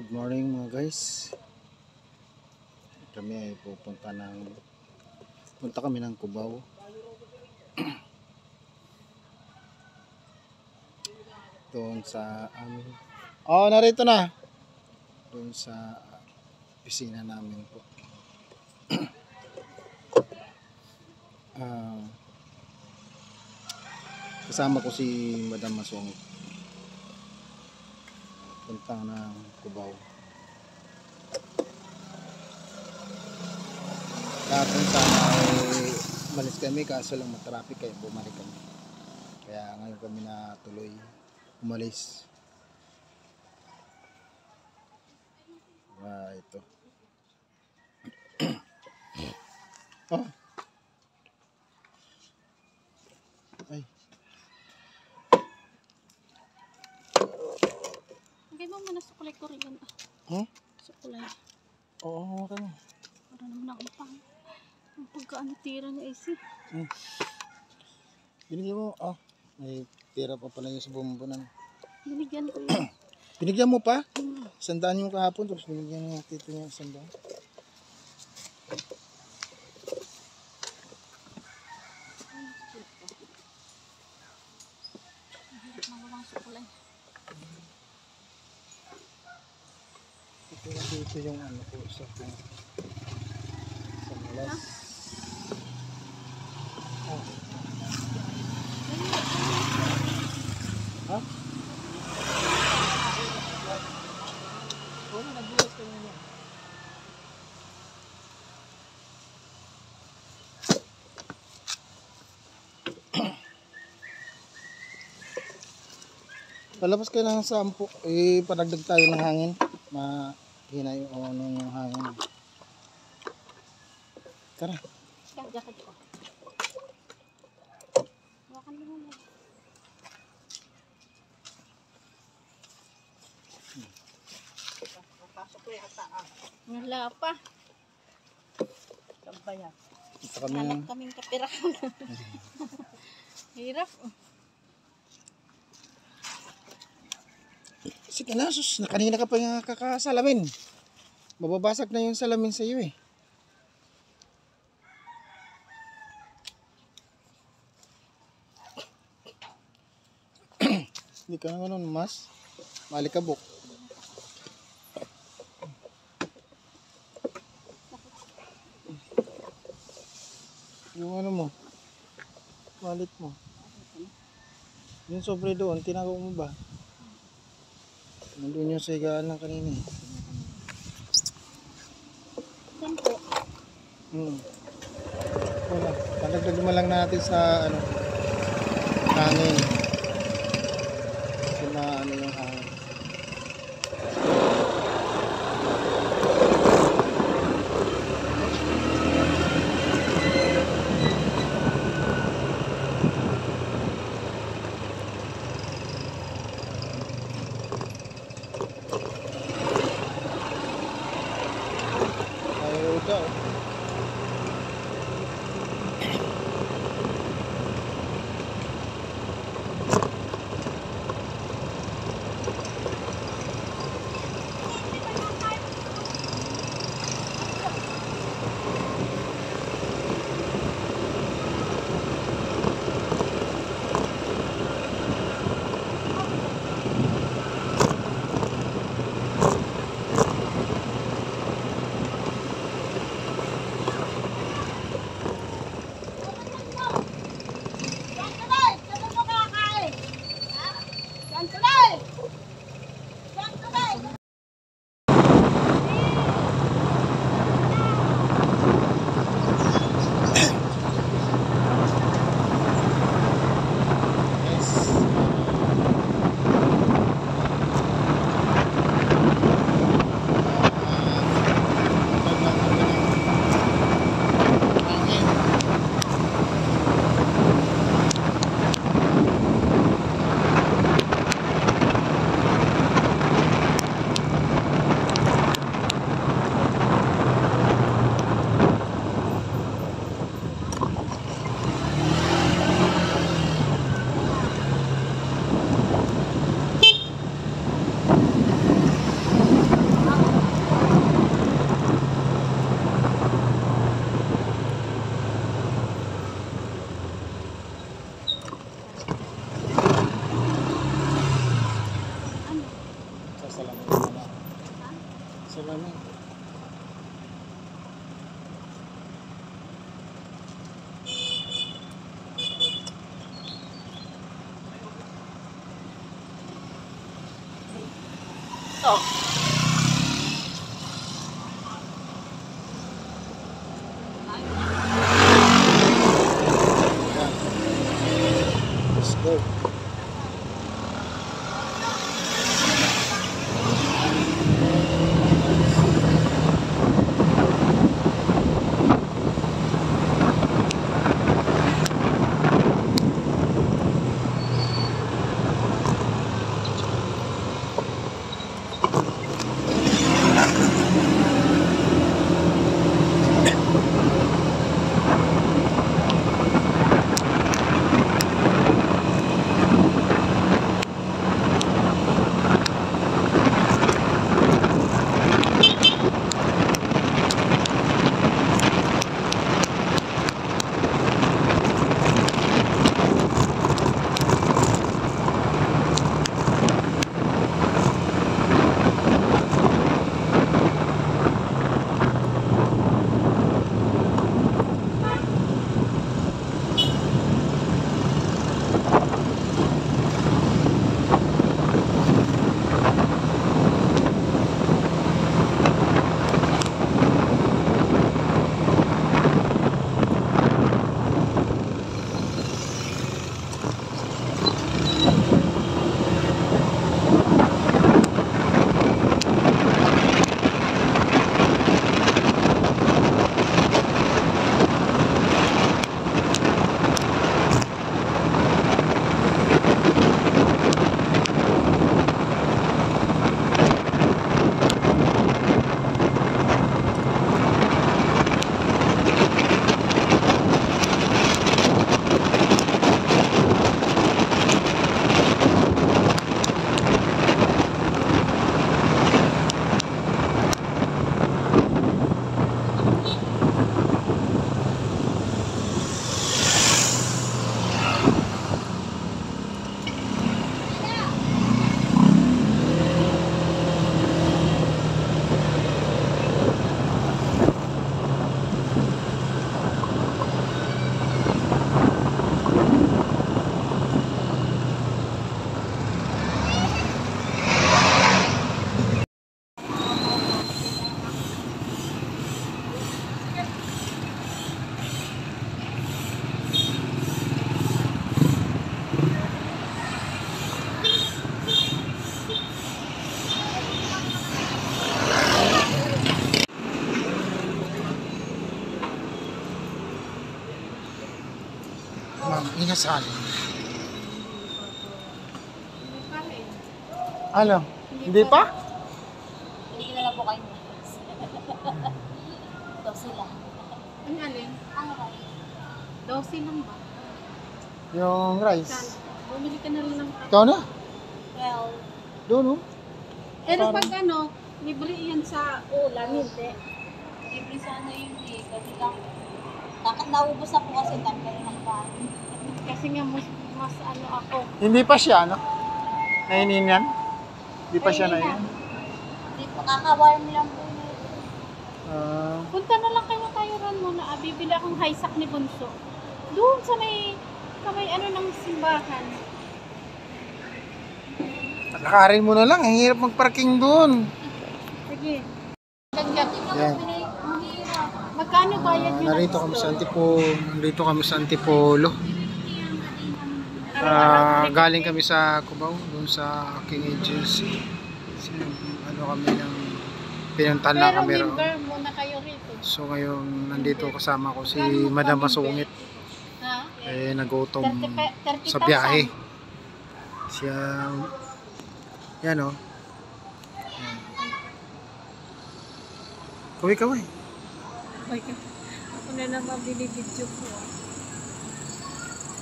Good morning mga guys. Kami ay punta kami ng Cubao. Doon sa amin. Oh, narito na. Doon sa opisina namin po. Kasama ko si Madam Masong. Punta ng Cubao. Kapon sana ay malis kami kaso lang matraffic kaya bumalik kami. Kaya ngayon kami na tuloy umalis. Ito. Oh. Ay. Lagay mo muna sukulay ko rin yan. Sukulay. Oo, okay. Para naman ako pang. Ang pagkaan tira ni AC. Binigyan mo. May tira pa pala yung sa bumbunan. Binigyan ko yun. Binigyan mo pa? Sandaan yung kahapon. Tapos binigyan mo tito niya sandaan. Magawang sukulay. Dito yung ano ko sa malas. Ha? Oo, nagbukas ka na yan. Palabas kayo ng sampo. Padagdag tayo ng hangin. Mahina yung hangin. Tara. Jacket ko. Hawakan mo muna. Pasok ko yung taas. Wala pa. Kampaya. Ito kami Hanap kaming kapirahan. Hirap. Sige na, sus. Kanina ka pa yung kakasalamin. Mababasag na yung salamin sa iyo eh. Hindi ka na ganun, mas. Malikabok. Yung ano mo. Wallet mo. Yung sobre doon, tinago mo ba? Nandun yung sigaan lang kanina eh. Saan po? Wala. Palagdag mo lang natin sa ano, hangin. Kasi ano yung hangin. Ayaw daw. dito. Let's go. Ma'am, inasal. Ano? Hindi pa? Hindi na lang po kayo. Ito sila. Ang alin? Ang right. 12 lang ba? Yung rice. Sana. Bumili ka na rin ng Ikaw na? Well, Doon, oh. pero pag ano, libre yan sa ulam, hindi. libre sana yun eh. Kasi lang, naubos na po kasi tampay ng kanin. Kasi nga mas ano ako. Hindi pa siya, no? Nainin yan? Hindi pa siya nainin? Hindi po, kakawarm lang po yun. Punta na lang kayo ron muna. Bibili akong highsack ni Bunso. Doon sa may ano ng simbahan. Lakarin mo na lang. Ang hirap magparking doon. Sige. Gagyan. Yan. Magkano bayad yun? Narito kami sa Antipolo. Nandito kami sa Antipolo. Galing kami sa Cubao, doon sa King Agency. Ano kami ng pinuntahan lang kami Pero ron. member muna kayo rito. So ngayon nandito kasama ko si Madam Masungit. Ha? Nagutom 30,000. sa biyahe. Siya, yan o. Kaway. Ay, ako na naman binibidyo ko.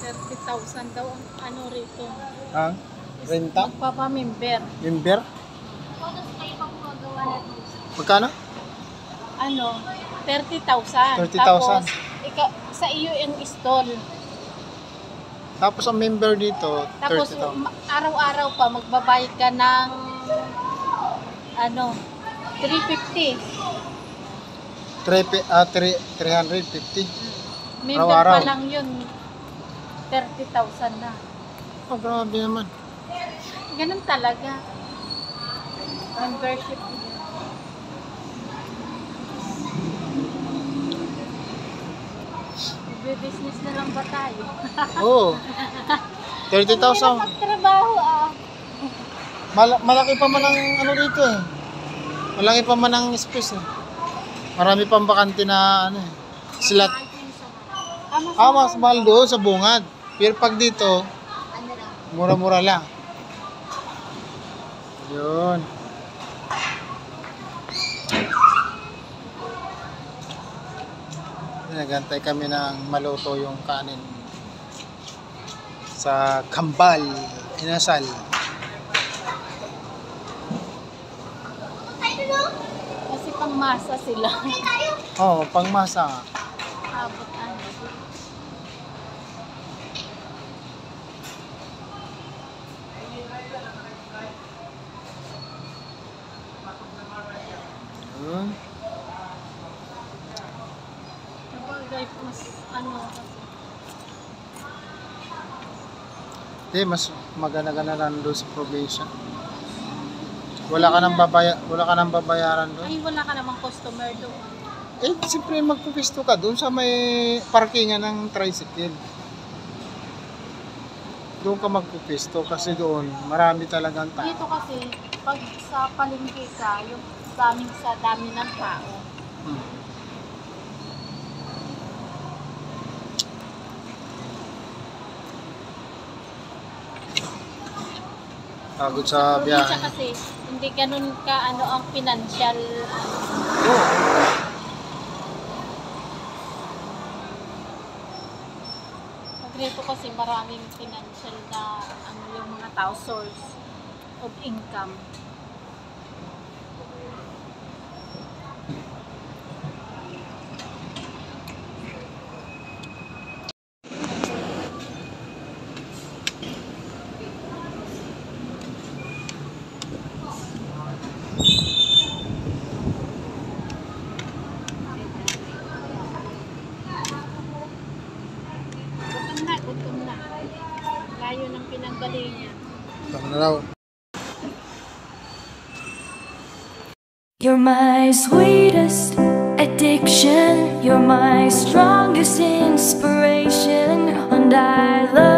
30,000 daw ang ano rito. Ha? Renta? Magpapamember. Member? Photos kayo pang magawa na ito. Magkano? Ano? 30,000. 30,000. Tapos, sa iyo yung stall. Tapos ang member dito, Tapos, 30,000. araw-araw pa, magbabayad ka ng ano, 350. 350. Member Araw-araw. pa lang yun. 30,000 na. Oh, grabe naman. Ganun talaga. Membership. Business na lang ba tayo? Oo. 30,000. Magtrabaho Malaki pa man ang ano dito eh. Malaki pa man ang space eh. Marami pang bakante na ano eh. Slot. Mas mahal doon sa bungad. Pero pag dito, Ano lang. mura-mura lang. Yun. Nagantay kami ng maluto yung kanin sa Kambal, Inasal. Kasi pang masa sila. Oo, pangmasa nga. Abot ano. Yun. Sabagay, mas ano kasi. Mas magana-gana lang doon sa probinsya. Wala ka nang babayaran doon. Ay, wala ka namang customer doon. Siyempre magpupisto ka doon sa may parkingan ng tricycle. Doon ka magpupisto kasi doon marami talagang tao. Dito kasi, pag sa palengke ka, yung daming sa dami ng tao. Hmm. Pagod sa Probinsya biyahe. kasi, hindi ganun ka ano ang financial. Oo. Pag rito kasi maraming financial na ano yung mga tao source of income. Gutom na. Layo ng pinanggalingan. Tama na raw. You're my sweetest addiction. You're my strongest inspiration. And I love